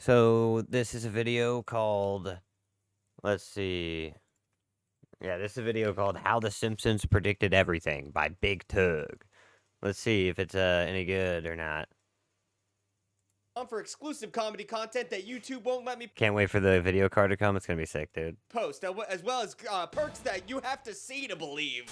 So this is a video called, let's see. Yeah, this is a video called How the Simpsons Predicted Everything by Big Tugg. Let's see if it's any good or not. For exclusive comedy content that YouTube won't let me Can't wait for the video card to come. It's gonna be sick, dude. post, as well as perks that you have to see to believe.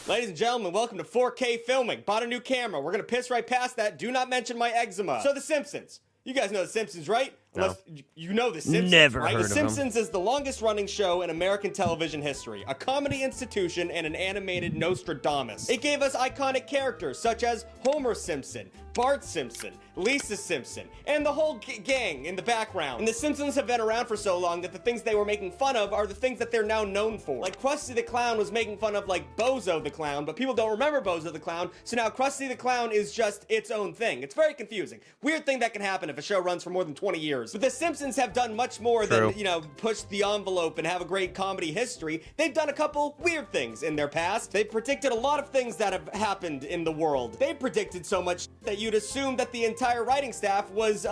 Ladies and gentlemen, welcome to 4K filming. Bought a new camera. We're gonna piss right past that. Do not mention my eczema. So The Simpsons. You guys know The Simpsons, right? No. Unless you know The Simpsons, Never right? heard The of them. Simpsons is the longest running show in American television history, a comedy institution and an animated Nostradamus. It gave us iconic characters such as Homer Simpson, Bart Simpson, Lisa Simpson, and the whole gang in the background. And The Simpsons have been around for so long that the things they were making fun of are the things that they're now known for. Like Krusty the Clown was making fun of like Bozo the Clown, but people don't remember Bozo the Clown, so now Krusty the Clown is just its own thing. It's very confusing. Weird thing that can happen if a show runs for more than 20 years. But The Simpsons have done much more than, push the envelope and have a great comedy history. They've done a couple weird things in their past. They predicted a lot of things that have happened in the world. They predicted so much that you'd assume that the entire writing staff was,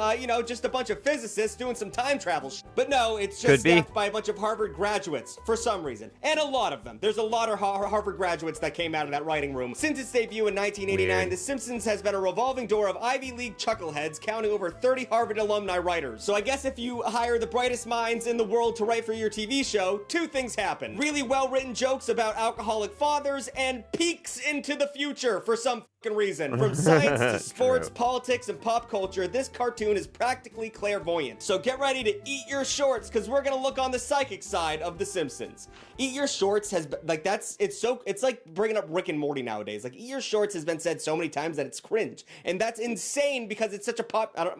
just a bunch of physicists doing some time travel shit. But no, it's just staffed by a bunch of Harvard graduates for some reason. And a lot of them. There's a lot of Harvard graduates that came out of that writing room. Since its debut in 1989, Weird. The Simpsons has been a revolving door of Ivy League chuckleheads, counting over 30 Harvard alumni writers. So I guess if you hire the brightest minds in the world to write for your TV show, two things happen. Really well-written jokes about alcoholic fathers and peeks into the future for some fucking reason. From science to sports, politics, and pop culture, this cartoon is practically clairvoyant. So get ready to eat your shorts, because we're gonna look on the psychic side of The Simpsons. Eat your shorts has been, it's like bringing up Rick and Morty nowadays. Like, eat your shorts has been said so many times that it's cringe. And that's insane because it's such a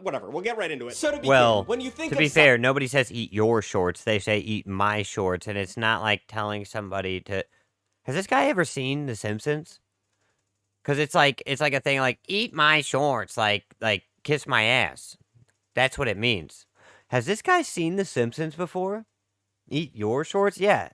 whatever, we'll get right into it. So to begin, when you think to be fair, nobody says eat your shorts. They say eat my shorts, and it's not like telling somebody to... Has this guy ever seen The Simpsons? Because it's like a thing like, eat my shorts, like kiss my ass. That's what it means. Has this guy seen The Simpsons before? Eat your shorts? Yeah.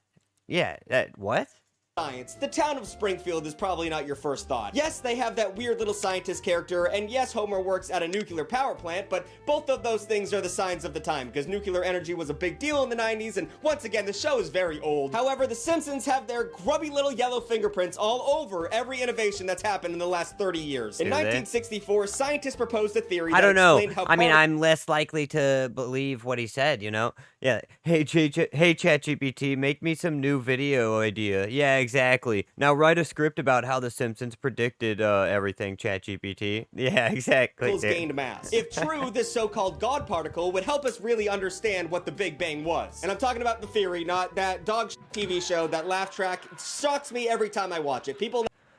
Yeah, what? Science. The town of Springfield is probably not your first thought. Yes, they have that weird little scientist character, and yes, Homer works at a nuclear power plant, but both of those things are the signs of the time, because nuclear energy was a big deal in the 90s, and once again, the show is very old. However, the Simpsons have their grubby little yellow fingerprints all over every innovation that's happened in the last 30 years. In 1964, scientists proposed a theory that explained how... I'm less likely to believe what he said, you know? Yeah, hey, ChatGPT, make me some new video idea. Yeah, exactly. Now write a script about how The Simpsons predicted everything, ChatGPT. Yeah, exactly. Gained mass. If true, this so-called God particle would help us really understand what the Big Bang was. And I'm talking about the theory, not that dog TV show, that laugh track. It shocks me every time I watch it.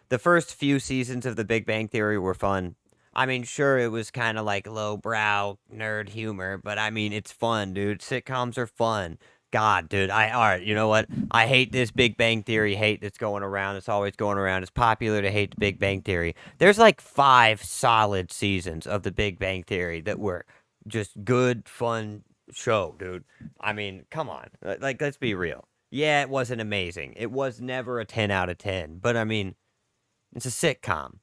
The first few seasons of The Big Bang Theory were fun. I mean, sure, it was kind of like lowbrow nerd humor, but I mean, it's fun, dude. Sitcoms are fun. God, dude, all right, you know what? I hate this Big Bang Theory hate that's going around. It's always going around. It's popular to hate the Big Bang Theory. There's like 5 solid seasons of the Big Bang Theory that were just good, fun show, dude. I mean, come on. Like, let's be real. Yeah, it wasn't amazing. It was never a 10 out of 10, but I mean, it's a sitcom.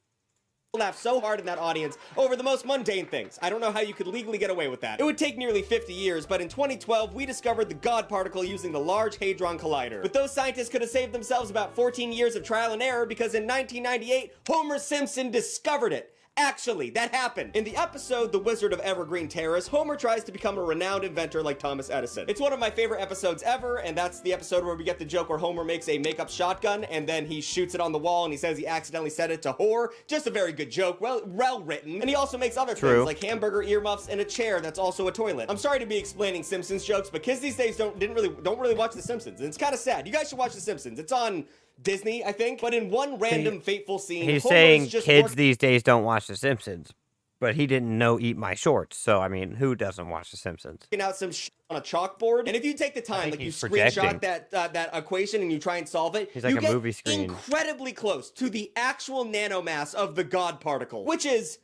Laugh so hard in that audience over the most mundane things. I don't know how you could legally get away with that. It would take nearly 50 years, but in 2012, we discovered the God particle using the Large Hadron Collider. But those scientists could have saved themselves about 14 years of trial and error, because in 1998, Homer Simpson discovered it. Actually, that happened. In the episode The Wizard of Evergreen Terrace, Homer tries to become a renowned inventor like Thomas Edison. It's one of my favorite episodes ever, and that's the episode where we get the joke where Homer makes a makeup shotgun and then he shoots it on the wall and he says he accidentally set it to whore. Just a very good joke, well written. And he also makes other things like hamburger earmuffs and a chair that's also a toilet. I'm sorry to be explaining Simpsons jokes, but kids these days don't really watch The Simpsons, and it's kind of sad. You guys should watch The Simpsons. It's on Disney, I think, but in one random fateful scene, he's Homer's saying just kids these days don't watch The Simpsons, but he didn't know eat my shorts. So I mean, who doesn't watch The Simpsons? Out some shit on a chalkboard, and if you take the time, like you screenshot that equation and you try and solve it, he's like a movie screen. Incredibly close to the actual nanomass of the God particle, which is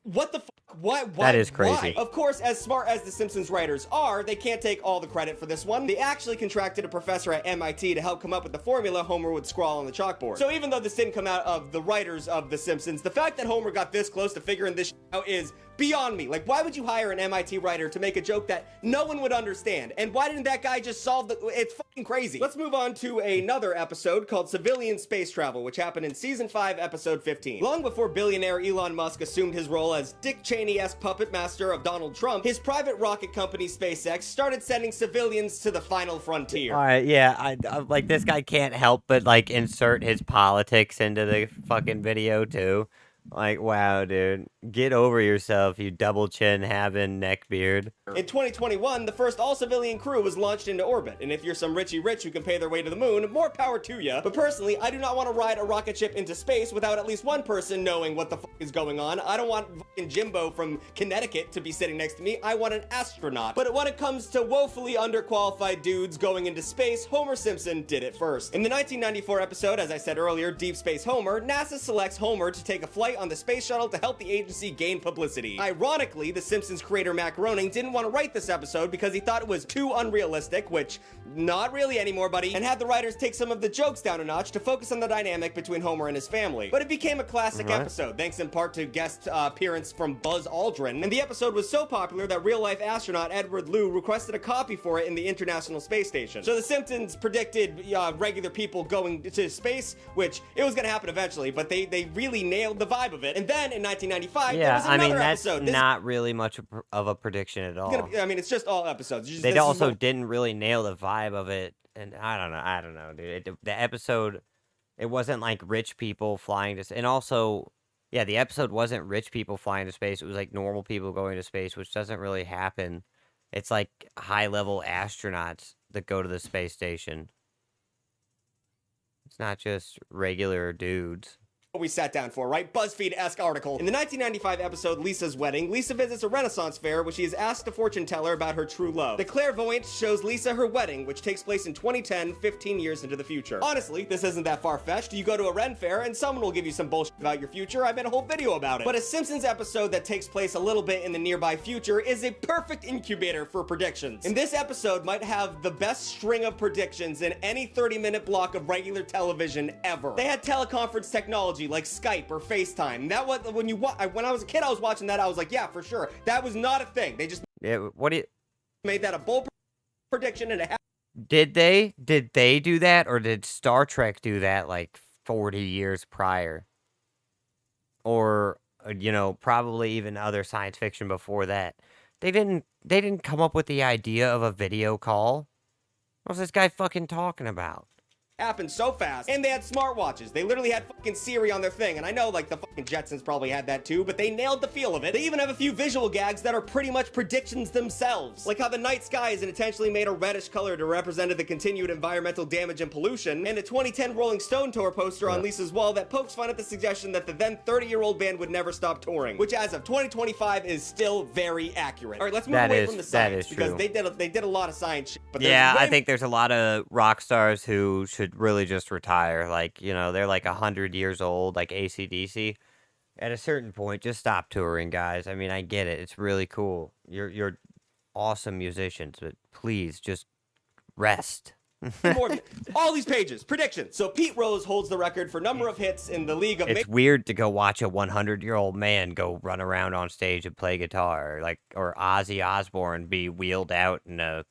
what the fuck? Why? That is crazy. Why? Of course, as smart as the Simpsons writers are, they can't take all the credit for this one. They actually contracted a professor at MIT to help come up with the formula Homer would scrawl on the chalkboard. So even though this didn't come out of the writers of the Simpsons, the fact that Homer got this close to figuring this out is beyond me. Like, why would you hire an MIT writer to make a joke that no one would understand? And why didn't that guy just solve the... It's fucking crazy. Let's move on to another episode called Civilian Space Travel, which happened in Season 5, Episode 15. Long before billionaire Elon Musk assumed his role as Dick Cheney-esque puppet master of Donald Trump, his private rocket company SpaceX started sending civilians to the final frontier. All right, yeah, I like this guy can't help but like insert his politics into the fucking video too. Like, wow, dude. Get over yourself, you double chin having neckbeard. In 2021, the first all-civilian crew was launched into orbit, and if you're some Richie Rich who can pay their way to the moon, more power to ya. But personally, I do not want to ride a rocket ship into space without at least one person knowing what the fuck is going on. I don't want fucking Jimbo from Connecticut to be sitting next to me. I want an astronaut. But when it comes to woefully underqualified dudes going into space, Homer Simpson did it first. In the 1994 episode, as I said earlier, Deep Space Homer, NASA selects Homer to take a flight on the space shuttle to help the agency gain publicity. Ironically, The Simpsons creator Matt Groening didn't want to write this episode because he thought it was too unrealistic, which not really anymore, buddy, and had the writers take some of the jokes down a notch to focus on the dynamic between Homer and his family. But it became a classic episode, thanks in part to guest appearance from Buzz Aldrin, and the episode was so popular that real-life astronaut Edward Lu requested a copy for it in the International Space Station. So The Simpsons predicted regular people going to space, which it was going to happen eventually, but they really nailed the vibe of it. And then in 1995, there was another episode. That's not really much of a prediction at all. I mean, it's just all episodes. They also didn't really nail the vibe of it, and I don't know, dude. The episode, it wasn't like rich people flying to, and also, yeah, the episode wasn't rich people flying to space. It was like normal people going to space, which doesn't really happen. It's like high-level astronauts that go to the space station. It's not just regular dudes. We sat down for, right? BuzzFeed-esque article. In the 1995 episode Lisa's Wedding, Lisa visits a Renaissance fair where she is asked a fortune teller about her true love. The clairvoyant shows Lisa her wedding, which takes place in 2010, 15 years into the future. Honestly, this isn't that far-fetched. You go to a Ren fair and someone will give you some bullshit about your future. I made a whole video about it. But a Simpsons episode that takes place a little bit in the nearby future is a perfect incubator for predictions. And this episode might have the best string of predictions in any 30-minute block of regular television ever. They had teleconference technology like Skype or FaceTime. That was when I was a kid, I was watching that. I was like, yeah, for sure. That was not a thing. They just made that a bold prediction and a half. Did they do that, or did Star Trek do that like 40 years prior? Or probably even other science fiction before that. They didn't come up with the idea of a video call. What's this guy fucking talking about? Happened so fast, and they had smartwatches. They literally had fucking Siri on their thing, and I know like the fucking Jetsons probably had that too, but they nailed the feel of it. They even have a few visual gags that are pretty much predictions themselves, like how the night sky is intentionally made a reddish color to represent the continued environmental damage and pollution, and a 2010 Rolling Stone tour poster on Lisa's wall that pokes fun at the suggestion that the then 30-year-old band would never stop touring, which as of 2025 is still very accurate. All right, let's move away from the science, because they did a lot of science shit. But yeah, I think there's a lot of rock stars who should really just retire. Like, they're like 100 years old, like AC/DC. At a certain point, just stop touring, guys. I mean, I get it. It's really cool. You're awesome musicians, but please just rest. More than all these pages, predictions. So Pete Rose holds the record for number of hits in the league of. It's weird to go watch a 100-year-old man go run around on stage and play guitar, or Ozzy Osbourne be wheeled out in a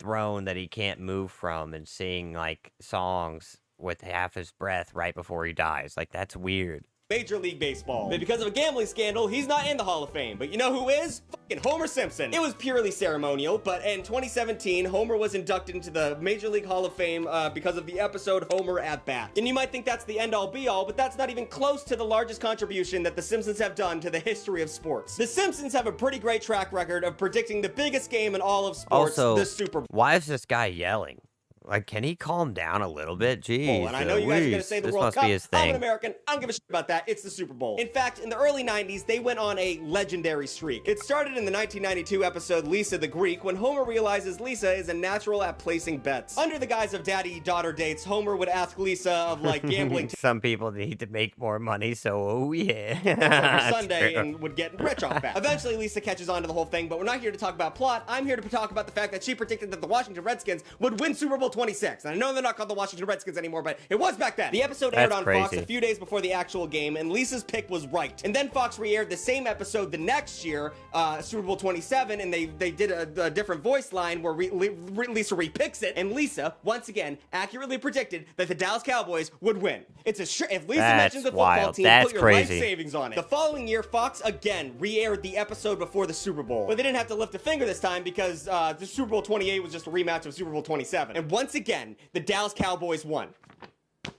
throne that he can't move from and sing like songs with half his breath right before he dies. Like, that's weird. Major League Baseball. But because of a gambling scandal, he's not in the Hall of Fame. But you know who is? Fucking Homer Simpson. It was purely ceremonial, but in 2017, Homer was inducted into the Major League Hall of Fame because of the episode Homer at Bat. And you might think that's the end-all be-all, but that's not even close to the largest contribution that The Simpsons have done to the history of sports. The Simpsons have a pretty great track record of predicting the biggest game in all of sports, also, the Super Bowl. Why is this guy yelling? Like, can he calm down a little bit? Jeez. And I know you guys are going to say the this World must Cup. be his thing. I'm an American. I don't give a shit about that. It's the Super Bowl. In fact, in the early 90s, they went on a legendary streak. It started in the 1992 episode Lisa the Greek, when Homer realizes Lisa is a natural at placing bets. Under the guise of daddy-daughter dates, Homer would ask Lisa of, like, gambling Some people need to make more money, so oh yeah. every Sunday and would get rich off that. Eventually, Lisa catches on to the whole thing, but we're not here to talk about plot. I'm here to talk about the fact that she predicted that the Washington Redskins would win Super Bowl 26. And I know they're not called the Washington Redskins anymore, but it was back then. The episode aired on Fox a few days before the actual game, and Lisa's pick was right. And then Fox re-aired the same episode the next year, Super Bowl 27, and they did a different voice line where Lisa repicks it, and Lisa, once again, accurately predicted that the Dallas Cowboys would win. It's a if Lisa mentions a football team, put your life savings on it. The following year, Fox again re-aired the episode before the Super Bowl, but they didn't have to lift a finger this time because the Super Bowl 28 was just a rematch of Super Bowl 27. And once again, the Dallas Cowboys won.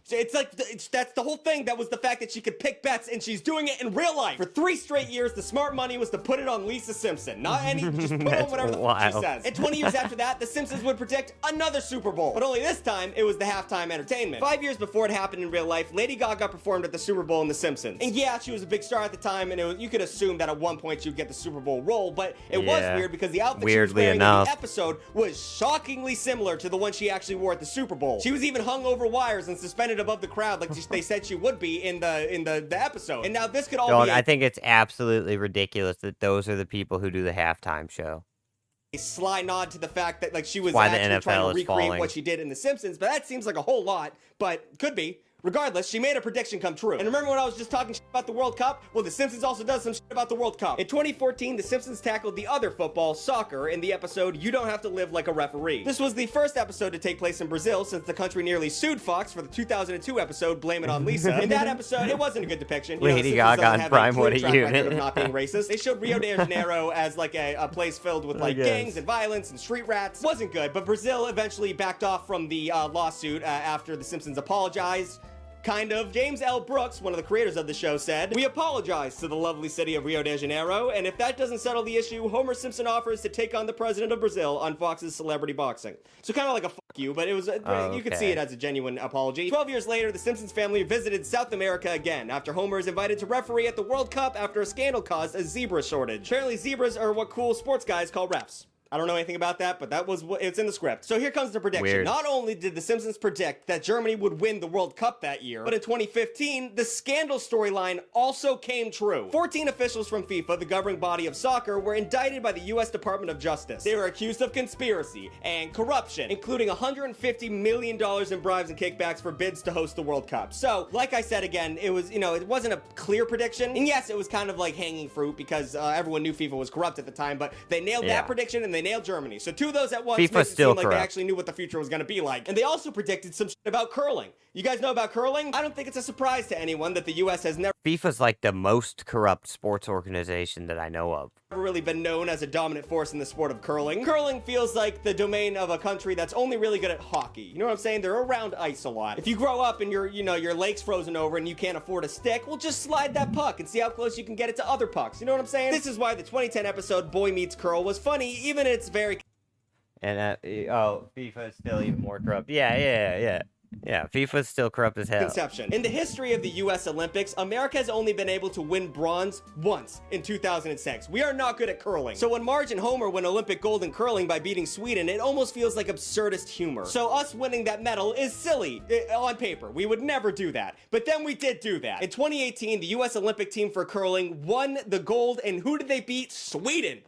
So it's like, that's the whole thing. That was the fact that she could pick bets, and she's doing it in real life. For 3 straight years, the smart money was to put it on Lisa Simpson. Not any, just put on whatever the fuck she says. And 20 years after that, the Simpsons would predict another Super Bowl. But only this time, it was the halftime entertainment. 5 years before it happened in real life, Lady Gaga performed at the Super Bowl in The Simpsons. And yeah, she was a big star at the time, and you could assume that at one point she would get the Super Bowl role, but it was weird because the outfit she was wearing in the episode was shockingly similar to the one she actually wore at the Super Bowl. She was even hung over wires and suspended above the crowd like they said she would be in the episode. And now this could all be I think it's absolutely ridiculous that those are the people who do the halftime show. A sly nod to the fact that like she was actually trying to recreate what she did in The Simpsons, but that seems like a whole lot, but could be. Regardless, she made a prediction come true. And remember when I was just talking shit about the World Cup? Well, The Simpsons also does some shit about the World Cup. In 2014, The Simpsons tackled the other football, soccer, in the episode You Don't Have to Live Like a Referee. This was the first episode to take place in Brazil since the country nearly sued Fox for the 2002 episode Blame It on Lisa. In that episode, it wasn't a good depiction. Lady Gaga on Prime, what a unit. Of not being racist. They showed Rio de Janeiro as like a place filled with like gangs and violence and street rats. Wasn't good, but Brazil eventually backed off from the lawsuit after The Simpsons apologized. Kind of. James L. Brooks, one of the creators of the show, said, "We apologize to the lovely city of Rio de Janeiro, and if that doesn't settle the issue, Homer Simpson offers to take on the president of Brazil on Fox's Celebrity Boxing." So kind of like a fuck you, but it was, you could see it as a genuine apology. 12 years later, the Simpsons family visited South America again, after Homer is invited to referee at the World Cup after a scandal caused a zebra shortage. Apparently zebras are what cool sports guys call refs. I don't know anything about that, but that was what it's in the script. So here comes the prediction. Weird. Not only did The Simpsons predict that Germany would win the World Cup that year, but in 2015, the scandal storyline also came true. 14 officials from FIFA, the governing body of soccer, were indicted by the U.S. Department of Justice. They were accused of conspiracy and corruption, including $150 million in bribes and kickbacks for bids to host the World Cup. So, like I said again, it was, it wasn't a clear prediction. And yes, it was kind of like hanging fruit because everyone knew FIFA was corrupt at the time, but they nailed that prediction and they nailed Germany. So two of those at once makes it seem like they actually knew what the future was going to be like. And they also predicted some shit about curling. You guys know about curling? I don't think it's a surprise to anyone that the U.S. has never FIFA's like the most corrupt sports organization that I know of. really been known as a dominant force in the sport of curling. Curling feels like the domain of a country that's only really good at hockey. You know what I'm saying? They're around ice a lot. If you grow up and your lake's frozen over and you can't afford a stick, well, just slide that puck and see how close you can get it to other pucks. You know what I'm saying? This is why the 2010 episode Boy Meets Curl was funny, even in its very... And, FIFA is still even more corrupt. Yeah, FIFA's still corrupt as hell. Conception. In the history of the U.S. Olympics, America has only been able to win bronze once in 2006. We are not good at curling. So when Marge and Homer win Olympic gold in curling by beating Sweden, it almost feels like absurdist humor. So us winning that medal is silly on paper. We would never do that. But then we did do that. In 2018, the U.S. Olympic team for curling won the gold, and who did they beat? Sweden.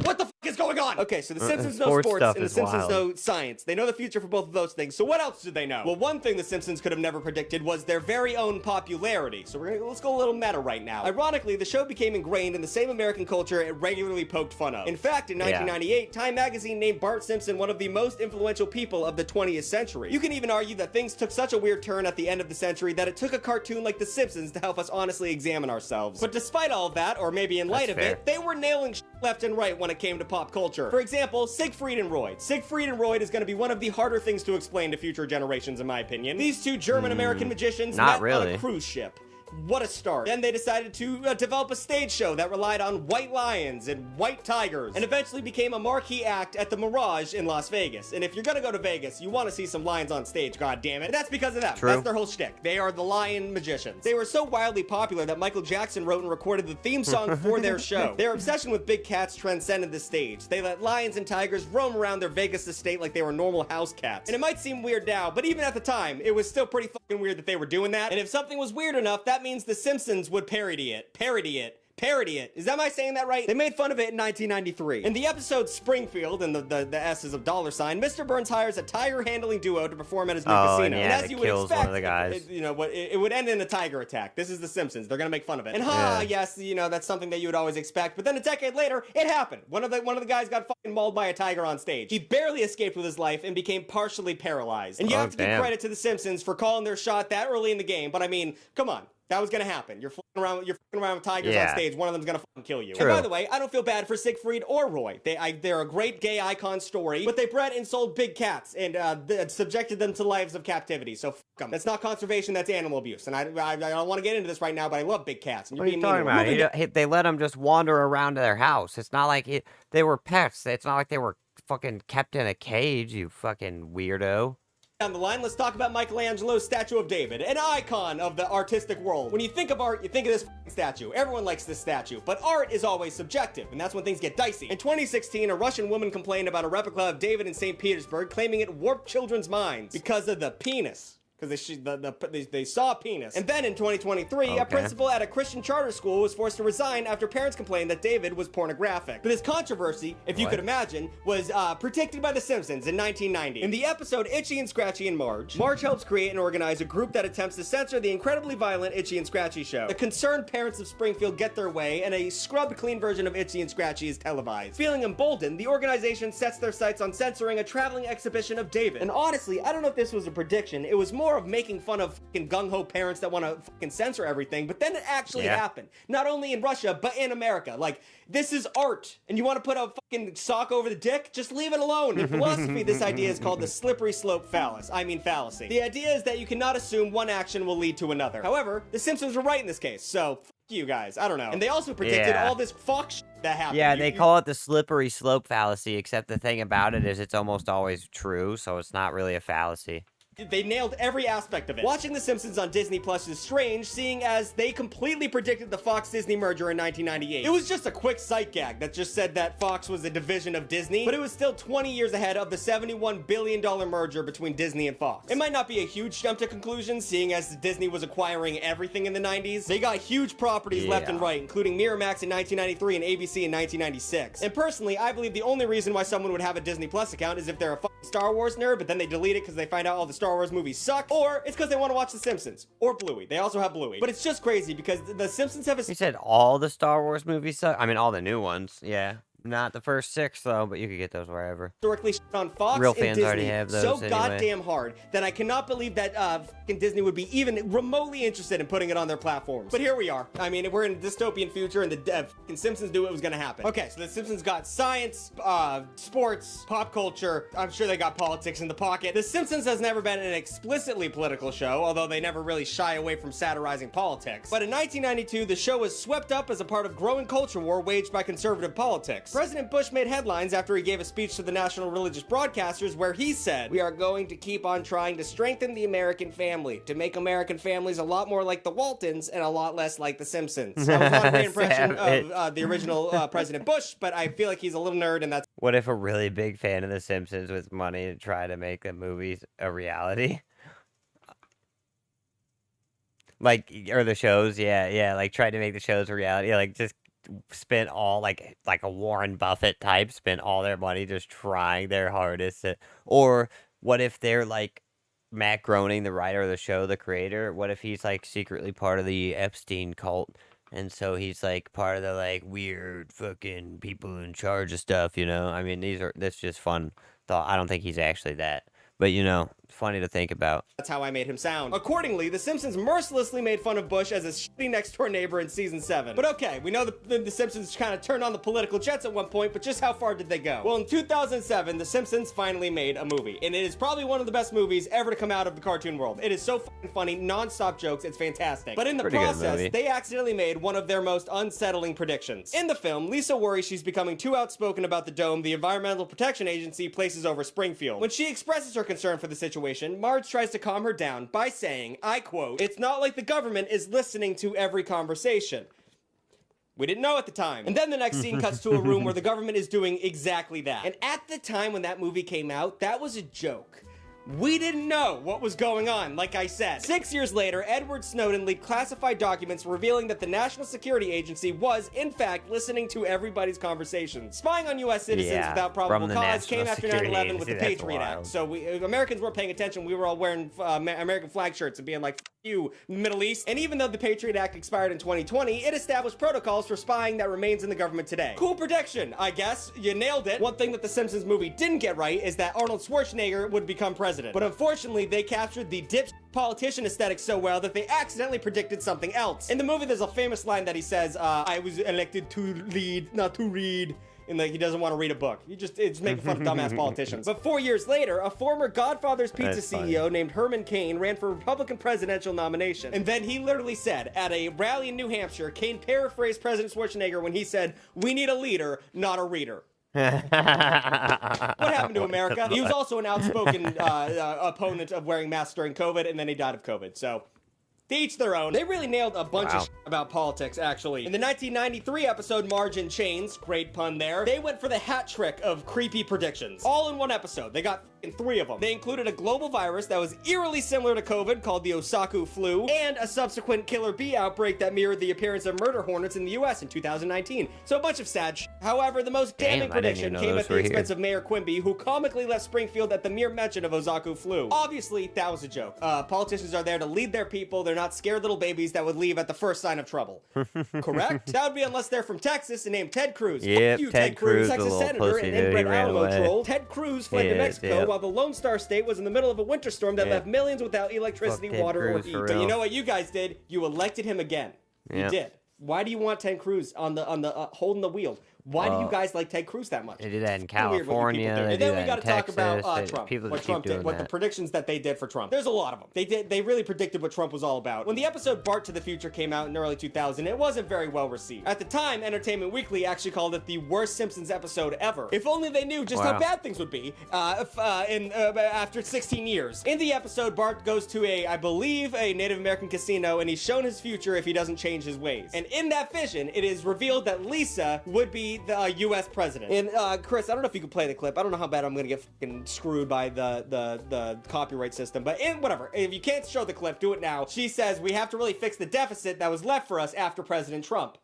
What the fuck is going on? Okay, so the Simpsons know sports and the Simpsons know science. They know the future for both of those things. So what else do they know? Well, one thing the Simpsons could have never predicted was their very own popularity. So let's go a little meta right now. Ironically, the show became ingrained in the same American culture it regularly poked fun of. In fact, in 1998, Time magazine named Bart Simpson one of the most influential people of the 20th century. You can even argue that things took such a weird turn at the end of the century that it took a cartoon like The Simpsons to help us honestly examine ourselves. But despite all of that, or maybe in light of it, they were nailing shit left and right when it came to pop culture. For example, Siegfried and Roy. Siegfried and Roy is going to be one of the harder things to explain to future generations, in my opinion. These two German-American magicians met on a cruise ship. What a start. Then they decided to develop a stage show that relied on white lions and white tigers, and eventually became a marquee act at the Mirage in Las Vegas. And if you're gonna go to Vegas, you want to see some lions on stage, god damn it. And that's because of them. True. That's their whole shtick. They are the lion magicians. They were so wildly popular that Michael Jackson wrote and recorded the theme song for their show. Their obsession with big cats transcended the stage. They let lions and tigers roam around their Vegas estate like they were normal house cats. And it might seem weird now, but even at the time, it was still pretty fucking weird that they were doing that. And if something was weird enough, that means The Simpsons would parody it. parody it. Am I saying that right? They made fun of it in 1993. In the episode Springfield, and the S is of dollar sign, Mr. Burns hires a tiger handling duo to perform at his new casino. Yeah, and as you would kills expect, one of the guys. it would end in a tiger attack. This is The Simpsons. They're gonna make fun of it. And yes, that's something that you would always expect. But then a decade later, it happened. One of the guys got fucking mauled by a tiger on stage. He barely escaped with his life and became partially paralyzed. And you have to give credit to The Simpsons for calling their shot that early in the game. But I mean, come on. That was gonna happen. You're fucking around with tigers on stage. One of them's gonna fucking kill you. True. And by the way, I don't feel bad for Siegfried or Roy. They're a great gay icon story, but they bred and sold big cats and subjected them to lives of captivity. So fuck them. That's not conservation. That's animal abuse. And I don't want to get into this right now, but I love big cats. And what are you talking about? They let them just wander around their house. It's not like they were pets. It's not like they were fucking kept in a cage. You fucking weirdo. Down the line, let's talk about Michelangelo's statue of David, an icon of the artistic world. When you think of art, you think of this statue. Everyone likes this statue, but art is always subjective, and that's when things get dicey. In 2016, a Russian woman complained about a replica of David in St. Petersburg, claiming it warped children's minds because of the penis. Because they saw a penis. And then in 2023, a principal at a Christian charter school was forced to resign after parents complained that David was pornographic. But this controversy, if you could imagine, was predicted by The Simpsons in 1990. In the episode Itchy and Scratchy and Marge helps create and organize a group that attempts to censor the incredibly violent Itchy and Scratchy show. The concerned parents of Springfield get their way, and a scrubbed clean version of Itchy and Scratchy is televised. Feeling emboldened, the organization sets their sights on censoring a traveling exhibition of David. And honestly, I don't know if this was a prediction. It was more of making fun of fucking gung-ho parents that want to fucking censor everything, but then it actually happened. Not only in Russia, but in America. Like, this is art, and you want to put a fucking sock over the dick? Just leave it alone. In philosophy, this idea is called the slippery slope fallacy. The idea is that you cannot assume one action will lead to another. However, The Simpsons were right in this case, so fuck you guys. I don't know. And they also predicted all this fuck shit that happened. Yeah, they call it the slippery slope fallacy, except the thing about it is it's almost always true, so it's not really a fallacy. They nailed every aspect of it. Watching The Simpsons on Disney Plus is strange, seeing as they completely predicted the Fox-Disney merger in 1998. It was just a quick sight gag that just said that Fox was a division of Disney, but it was still 20 years ahead of the $71 billion merger between Disney and Fox. It might not be a huge jump to conclusion, seeing as Disney was acquiring everything in the 90s. They got huge properties left and right, including Miramax in 1993 and ABC in 1996. And personally, I believe the only reason why someone would have a Disney Plus account is if they're a fucking Star Wars nerd, but then they delete it because they find out all the Star Wars movies suck, or it's because they want to watch The Simpsons, or Bluey. They also have Bluey. But it's just crazy because The Simpsons have a... You said all the Star Wars movies suck? I mean, all the new ones, yeah. Not the first 6, though, but you could get those wherever. Historically shit on Fox Real and fans Disney already have those so anyway. Goddamn hard that I cannot believe that fucking Disney would be even remotely interested in putting it on their platforms. But here we are. I mean, we're in a dystopian future, and the fucking Simpsons knew it was gonna happen. Okay, so The Simpsons got science, sports, pop culture. I'm sure they got politics in the pocket. The Simpsons has never been an explicitly political show, although they never really shy away from satirizing politics. But in 1992, the show was swept up as a part of growing culture war waged by conservative politics. President Bush made headlines after he gave a speech to the national religious broadcasters where he said, "We are going to keep on trying to strengthen the American family, to make American families a lot more like the Waltons and a lot less like the Simpsons." That was not a great impression of the original President Bush, but I feel like he's a little nerd, and that's... What if a really big fan of The Simpsons with money to try to make the movies a reality? Like, or the shows, like try to make the shows a reality, like just spent all like a Warren Buffett type spent all their money just trying their hardest or what if they're like Matt Groening, the writer of the show, the creator, what if he's like secretly part of the Epstein cult, and so he's like part of the like weird fucking people in charge of stuff, you know? I mean, that's just fun thought. I don't think he's actually that, but you know, funny to think about. That's how I made him sound. Accordingly, The Simpsons mercilessly made fun of Bush as a shitty next-door neighbor in season 7. But okay, we know the Simpsons kind of turned on the political jets at one point, but just how far did they go? Well, in 2007, The Simpsons finally made a movie, and it is probably one of the best movies ever to come out of the cartoon world. It is so fucking funny, non-stop jokes, it's fantastic. But in the process, they accidentally made one of their most unsettling predictions. In the film, Lisa worries she's becoming too outspoken about the dome the Environmental Protection Agency places over Springfield. When she expresses her concern for the situation, Marge tries to calm her down by saying, I quote, "It's not like the government is listening to every conversation." We didn't know at the time. And then the next scene cuts to a room where the government is doing exactly that. And at the time when that movie came out, that was a joke. We didn't know what was going on, like I said. 6 years later, Edward Snowden leaked classified documents revealing that the National Security Agency was, in fact, listening to everybody's conversations. Spying on U.S. citizens without probable cause came after 9/11 with the Patriot Act. So Americans weren't paying attention. We were all wearing American flag shirts and being like, F you, Middle East. And even though the Patriot Act expired in 2020, it established protocols for spying that remains in the government today. Cool prediction, I guess. You nailed it. One thing that the Simpsons movie didn't get right is that Arnold Schwarzenegger would become president. But unfortunately, they captured the politician aesthetic so well that they accidentally predicted something else. In the movie, there's a famous line that he says, I was elected to lead, not to read. And he doesn't want to read a book. It's making fun of dumbass politicians. But 4 years later, a former Godfather's Pizza CEO named Herman Cain ran for Republican presidential nomination. And then he literally said, at a rally in New Hampshire, Cain paraphrased President Schwarzenegger when he said, "We need a leader, not a reader." What happened to America? He was also an outspoken opponent of wearing masks during COVID, and then he died of COVID. So, to each their own. They really nailed a bunch of shit about politics, actually. In the 1993 episode Margin Chains, great pun there, they went for the hat trick of creepy predictions. All in one episode. They got 3 of them. They included a global virus that was eerily similar to COVID called the Osaka flu, and a subsequent killer bee outbreak that mirrored the appearance of murder hornets in the US in 2019. So a bunch of sad shit. However, the most damning prediction came at the expense of Mayor Quimby, who comically left Springfield at the mere mention of Osaka flu. Obviously, that was a joke. Politicians are there to lead their people. They're not scared little babies that would leave at the first sign of trouble. Correct? That would be unless they're from Texas and named Ted Cruz. Yep, Fuck you, Ted Cruz, Texas senator and inbred Alamo away. troll. Ted Cruz fled to Mexico while the Lone Star State was in the middle of a winter storm that left millions without electricity, water, or heat. But you know what you guys did? You elected him again. You did. Why do you want Ted Cruz on the holding the wheel? Why do you guys like Ted Cruz that much? They do that in California. And then we got to talk about Trump. People What Trump did, what the predictions that they did for Trump. There's a lot of them. They really predicted what Trump was all about. When the episode Bart to the Future came out in early 2000, it wasn't very well received. At the time, Entertainment Weekly actually called it the worst Simpsons episode ever. If only they knew just how bad things would be after 16 years. In the episode, Bart goes to I believe, a Native American casino, and he's shown his future if he doesn't change his ways. And in that vision, it is revealed that Lisa would be the U.S. president. And Chris, I don't know if you can play the clip. I don't know how bad I'm gonna get fucking screwed by the copyright system, but whatever. If you can't show the clip, do it now. She says we have to really fix the deficit that was left for us after President Trump.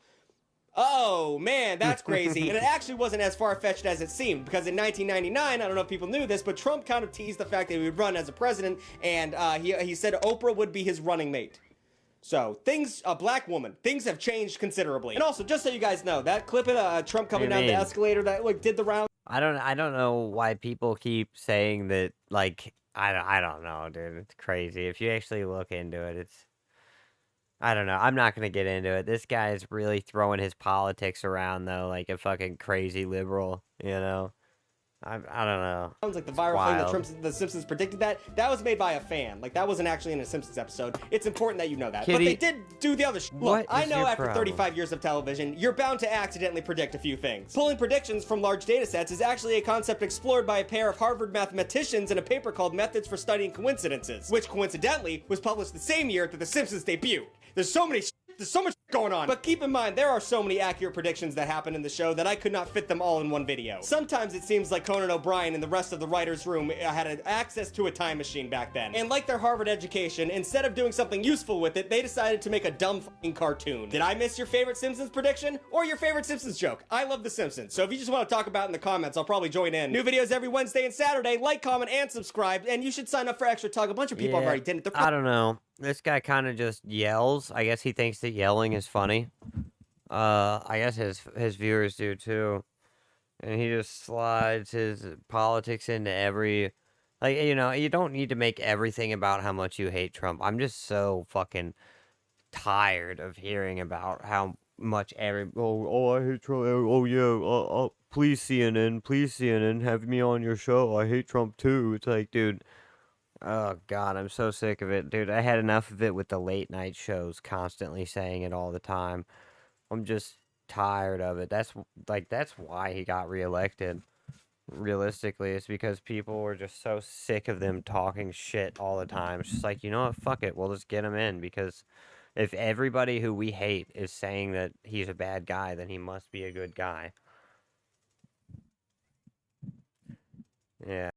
Oh, man, that's crazy. And it actually wasn't as far-fetched as it seemed, because in 1999, I don't know if people knew this, but Trump kind of teased the fact that he would run as a president, and he said Oprah would be his running mate. So, a black woman, things have changed considerably. And also, just so you guys know, that clip of Trump coming down the escalator that, did the round. I don't know why people keep saying that, I don't know, dude. It's crazy. If you actually look into it, I don't know. I'm not going to get into it. This guy is really throwing his politics around, though, like a fucking crazy liberal, you know? I don't know. Sounds like the viral thing that the Simpsons predicted that was made by a fan. That wasn't actually in a Simpsons episode. It's important that you know that. Kitty, but they did do the other Look, I know after problem? 35 years of television, you're bound to accidentally predict a few things. Pulling predictions from large data sets is actually a concept explored by a pair of Harvard mathematicians in a paper called Methods for Studying Coincidences, which coincidentally was published the same year that The Simpsons debuted. There's so much going on. But keep in mind, there are so many accurate predictions that happen in the show that I could not fit them all in one video. Sometimes it seems like Conan O'Brien and the rest of the writer's room had access to a time machine back then. And like their Harvard education, instead of doing something useful with it, they decided to make a dumb fucking cartoon. Did I miss your favorite Simpsons prediction? Or your favorite Simpsons joke? I love The Simpsons, so if you just want to talk about it in the comments, I'll probably join in. New videos every Wednesday and Saturday. Like, comment, and subscribe, and you should sign up for Extra Tugg. A bunch of people have already did it. I don't know. This guy kind of just yells. I guess he thinks that yelling is funny. I guess his viewers do too. And he just slides his politics into every... you don't need to make everything about how much you hate Trump. I'm just so fucking tired of hearing about how much I hate Trump. Oh, yeah. Please, CNN, have me on your show. I hate Trump too. It's like, dude... Oh, God, I'm so sick of it, dude. I had enough of it with the late night shows constantly saying it all the time. I'm just tired of it. That's why he got reelected. Realistically, it's because people were just so sick of them talking shit all the time. It's just like, you know what? Fuck it. We'll just get him in, because if everybody who we hate is saying that he's a bad guy, then he must be a good guy. Yeah.